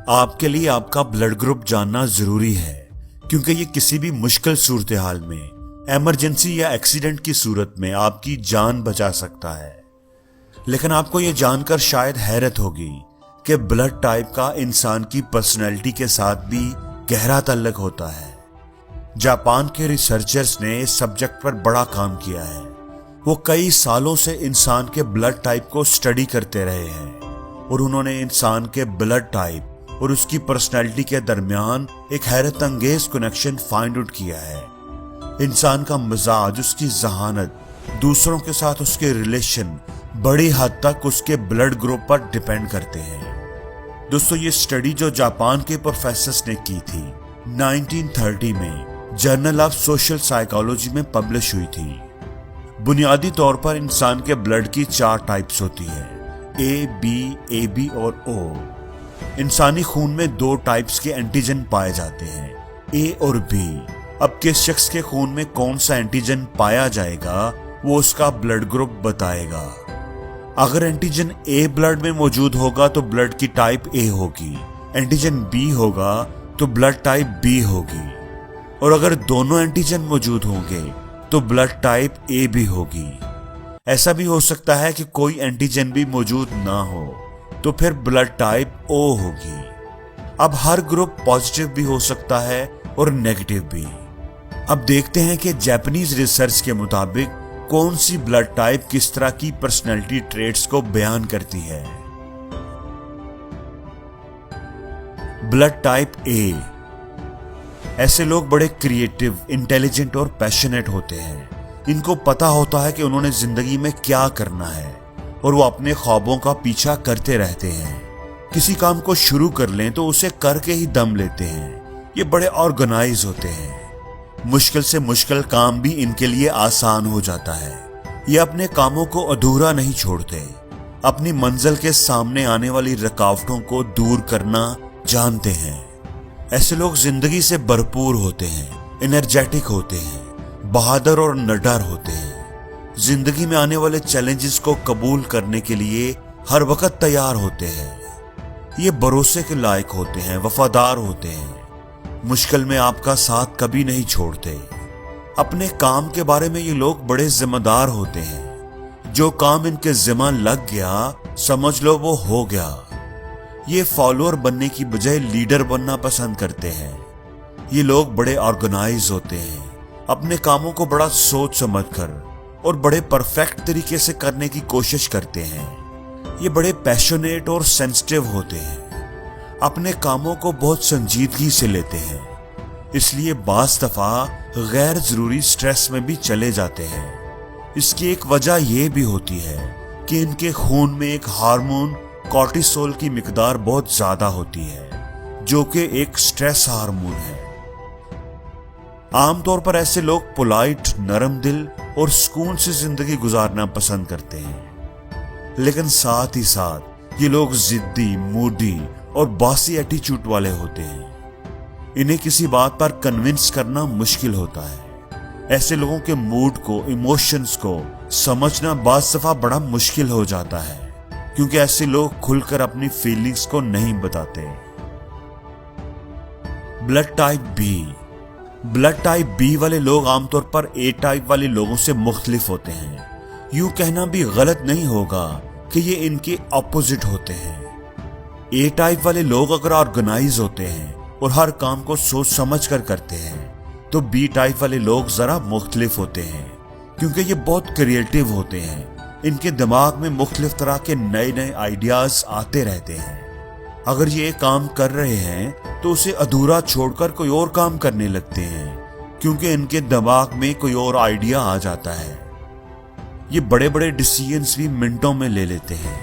آپ کے لیے آپ کا بلڈ گروپ جاننا ضروری ہے کیونکہ یہ کسی بھی مشکل صورتحال میں ایمرجنسی یا ایکسیڈنٹ کی صورت میں آپ کی جان بچا سکتا ہے۔ لیکن آپ کو یہ جان کر شاید حیرت ہوگی کہ بلڈ ٹائپ کا انسان کی پرسنالٹی کے ساتھ بھی گہرا تعلق ہوتا ہے۔ جاپان کے ریسرچرز نے اس سبجیکٹ پر بڑا کام کیا ہے۔ وہ کئی سالوں سے انسان کے بلڈ ٹائپ کو اسٹڈی کرتے رہے ہیں اور انہوں نے انسان کے بلڈ ٹائپ اور اس کی پرسنالٹی کے درمیان ایک حیرت انگیز کنیکشن فائنڈ آؤٹ کیا ہے۔ انسان کا مزاج، اس کی ذہانت، دوسروں کے ساتھ اس کے ریلیشن بڑی حد تک اس کے بلڈ گروپ پر ڈیپینڈ کرتے ہیں۔ دوستو، یہ اسٹڈی جو جاپان کے پروفیسرز نے کی تھی 1930 میں جرنل آف سوشل سائیکالوجی میں پبلش ہوئی تھی۔ بنیادی طور پر انسان کے بلڈ کی 4 ٹائپس ہوتی ہیں، اے بی اور او۔ انسانی خون میں 2 ٹائپس کے اینٹیجن پائے جاتے ہیں، اے اور بی۔ اب کس شخص کے خون میں کون سا اینٹیجن پایا جائے گا وہ اس کا بلڈ گروپ بتائے گا۔ اگر اینٹیجن اے بلڈ میں موجود ہوگا تو بلڈ کی ٹائپ اے ہوگی، اینٹیجن بی ہوگا تو بلڈ ٹائپ بی ہوگی، اور اگر دونوں اینٹیجن موجود ہوں گے تو بلڈ ٹائپ اے بھی ہوگی۔ ایسا بھی ہو سکتا ہے کہ کوئی اینٹیجن بھی موجود نہ ہو تو پھر بلڈ ٹائپ او ہوگی۔ اب ہر گروپ پازیٹیو بھی ہو سکتا ہے اور نیگیٹو بھی۔ اب دیکھتے ہیں کہ جاپنیز ریسرچ کے مطابق کون سی بلڈ ٹائپ کس طرح کی پرسنالٹی ٹریٹس کو بیان کرتی ہے۔ Blood type A. ایسے لوگ بڑے کریٹیو، انٹیلیجنٹ اور پیشنیٹ ہوتے ہیں۔ ان کو پتا ہوتا ہے کہ انہوں نے زندگی میں کیا کرنا ہے اور وہ اپنے خوابوں کا پیچھا کرتے رہتے ہیں۔ کسی کام کو شروع کر لیں تو اسے کر کے ہی دم لیتے ہیں۔ یہ بڑے آرگنائز ہوتے ہیں۔ مشکل سے مشکل کام بھی ان کے لیے آسان ہو جاتا ہے۔ یہ اپنے کاموں کو ادھورا نہیں چھوڑتے، اپنی منزل کے سامنے آنے والی رکاوٹوں کو دور کرنا جانتے ہیں۔ ایسے لوگ زندگی سے بھرپور ہوتے ہیں، انرجیٹک ہوتے ہیں، بہادر اور نڈر ہوتے ہیں۔ زندگی میں آنے والے چیلنجز کو قبول کرنے کے لیے ہر وقت تیار ہوتے ہیں۔ یہ بھروسے کے لائق ہوتے ہیں، وفادار ہوتے ہیں، مشکل میں آپ کا ساتھ کبھی نہیں چھوڑتے۔ اپنے کام کے بارے میں یہ لوگ بڑے ذمہ دار ہوتے ہیں۔ جو کام ان کے ذمہ لگ گیا سمجھ لو وہ ہو گیا۔ یہ فالوور بننے کی بجائے لیڈر بننا پسند کرتے ہیں۔ یہ لوگ بڑے آرگنائز ہوتے ہیں، اپنے کاموں کو بڑا سوچ سمجھ کر اور بڑے پرفیکٹ طریقے سے کرنے کی کوشش کرتے ہیں۔ یہ بڑے پیشنیٹ اور سینسٹیو ہوتے ہیں، اپنے کاموں کو بہت سنجیدگی سے لیتے ہیں، اس لیے بعض دفعہ غیر ضروری سٹریس میں بھی چلے جاتے ہیں۔ اس کی ایک وجہ یہ بھی ہوتی ہے کہ ان کے خون میں ایک ہارمون کورٹیسول کی مقدار بہت زیادہ ہوتی ہے، جو کہ ایک سٹریس ہارمون ہے۔ عام طور پر ایسے لوگ پولائٹ، نرم دل اور سکون سے زندگی گزارنا پسند کرتے ہیں، لیکن ساتھ ہی ساتھ یہ لوگ ضدی، موڈی اور باسی ایٹیچیوڈ والے ہوتے ہیں۔ انہیں کسی بات پر کنونس کرنا مشکل ہوتا ہے۔ ایسے لوگوں کے موڈ کو، ایموشنز کو سمجھنا بعض دفعہ بڑا مشکل ہو جاتا ہے، کیونکہ ایسے لوگ کھل کر اپنی فیلنگز کو نہیں بتاتے۔ Blood type B. Blood type B والے لوگ عام طور پر اے ٹائپ والے لوگوں سے مختلف ہوتے ہیں۔ یوں کہنا بھی غلط نہیں ہوگا کہ یہ ان کے اپوزٹ ہوتے ہیں۔ اے ٹائپ والے لوگ اگر آرگنائز ہوتے ہیں اور ہر کام کو سوچ سمجھ کر کرتے ہیں تو بی ٹائپ والے لوگ ذرا مختلف ہوتے ہیں، کیونکہ یہ بہت کریٹیو ہوتے ہیں۔ ان کے دماغ میں مختلف طرح کے نئے آئیڈیاز آتے رہتے ہیں۔ اگر یہ ایک کام کر رہے ہیں تو اسے ادھورا چھوڑ کر کوئی اور کام کرنے لگتے ہیں، کیونکہ ان کے دماغ میں کوئی اور آئیڈیا آ جاتا ہے۔ یہ بڑے بڑے ڈیسیژنز بھی منٹوں میں لے لیتے ہیں۔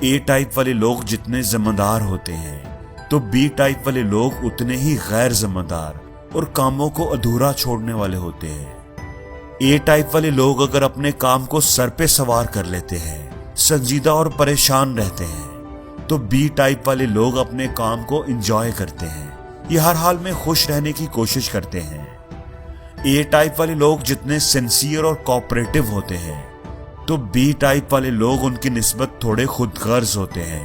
اے ٹائپ والے لوگ جتنے ذمہ دار ہوتے ہیں تو بی ٹائپ والے لوگ اتنے ہی غیر ذمہ دار اور کاموں کو ادھورا چھوڑنے والے ہوتے ہیں۔ اے ٹائپ والے لوگ اگر اپنے کام کو سر پہ سوار کر لیتے ہیں، سنجیدہ اور پریشان رہتے ہیں، تو بی ٹائپ والے لوگ اپنے کام کو انجوائے کرتے ہیں۔ یہ ہر حال میں خوش رہنے کی کوشش کرتے ہیں۔ اے ٹائپ والے لوگ جتنے سنسیئر اور کوآپریٹو ہوتے ہیں تو بی ٹائپ والے لوگ ان کی نسبت تھوڑے خود غرض ہوتے ہیں۔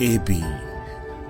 AB।